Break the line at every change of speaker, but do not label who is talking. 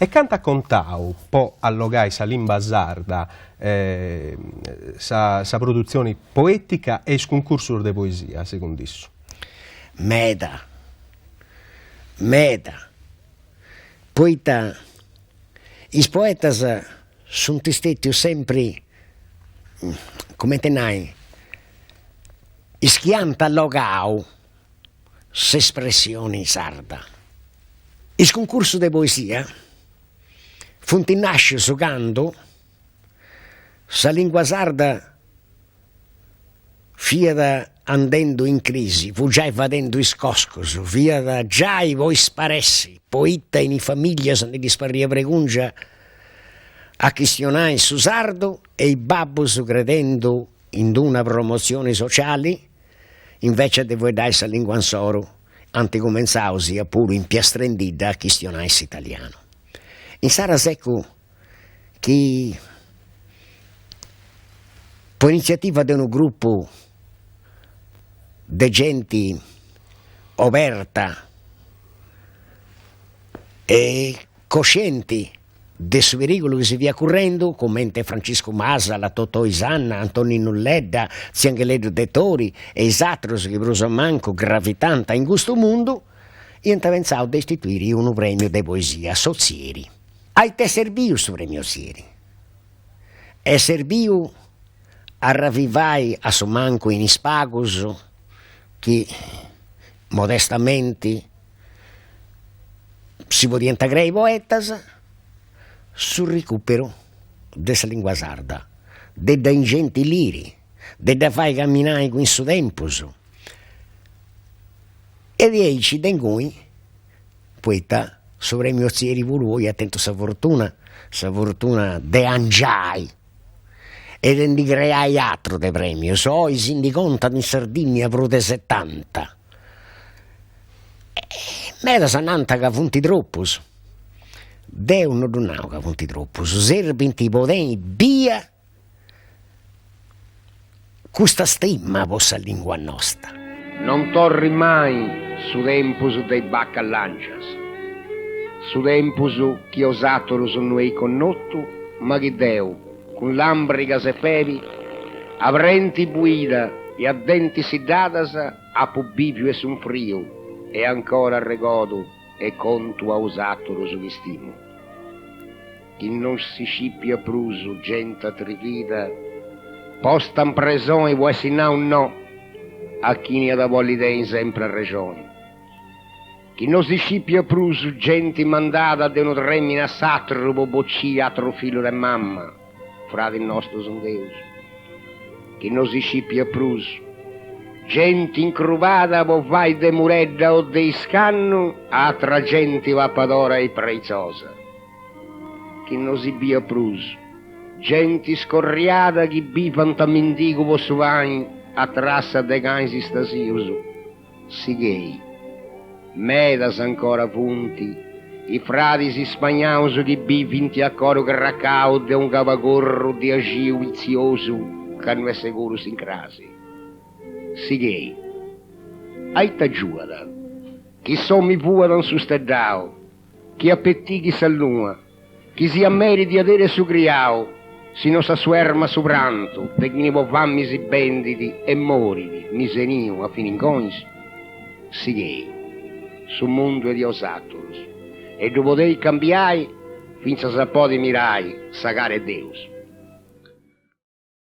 E canta contau, po' allogai sa limba sarda, sa produzione poetica e il concorso de poesia, secondo isso.
Meda, meda, poeta, i poetas sono stati sempre, come te nai, ischianta allogau s'espressione sarda. Il concorso de poesia funti nasce giocando sa lingua sarda fia da andando in crisi, fu già vadendo iscoscoso, via da già voi sparessi, poeta in famiglia se ne disparria pregungia a questionare su sardo e i babbo su credendo in una promozione sociale invece di voi dare sa lingua ansoro anticomensausi a pure in piastrendida a questionare italiano. In Sara Secco che per iniziativa di un gruppo di gente aperta e coscienti del pericolo che si via correndo, come Francesco Masa, la Totò Isanna, Antonino Ledda, Ziangheleddo De Tori e Isatros che prosa manco gravitanta in questo mondo, io ho pensato di istituire un premio di poesia Sozieri. A te serviu questo premio Sozieri? E serviu a ravvivare a suo manco in ispagos che modestamente si può diventare i poetas sul recupero della lingua sarda, da ingenti liri, da fare camminare in questo tempo. E di eici dengui, poeta, sovremio zieri voi, attento sa fortuna de angiai, e di creai altro de premio, so i sindicontano in Sardegna pro de 70. Meda sananta che funti troppos. Deu non donau che funti troppos. Servinti podei via questa stemma vostra lingua nostra.
Non torri mai su tempus dei baccallangias, su tempus che osatorus noi connottu, ma che Deu, con lambrica se pevi, avrenti buida e a denti si dadas a pubbipiu e sun frio, e ancora regodu e contu a usatorus vestimo. Chi non si scipia prusu, gente attrivida, postan presoni vuoi si no, a chi ne ha da volidei sempre a regione. Chi non si scipia prusu, gente mandata de uno tremina satrupo boccia altro figlio de mamma, frate il nostro son Deus. Chi non si scipia prusu, gente incruvata può vai de muredda o de scanno, altra gente va padora e preziosa. Chi non si bia prusu, gente scorriata che bifanta mendico posso vai a trassa de cansi stasiuso, si gay. Medas ancora punti, i frati si spagnauso che bifinti a coro graccao de un cavagorro di agio vizioso che non è sicuro si incrasi. Si gay. Ai tagiuada, chi sommi puadan su steddao, chi appettichi s'allua, chi si ammeri di avere su criao, si non sa suerma su pranto, per chi ne può fammi si benditi e moridi, misenio a finincoins, si gay. Su mondo di osaturus, e dopo dei cambiai, finza sa poi mirai, sagare Deus.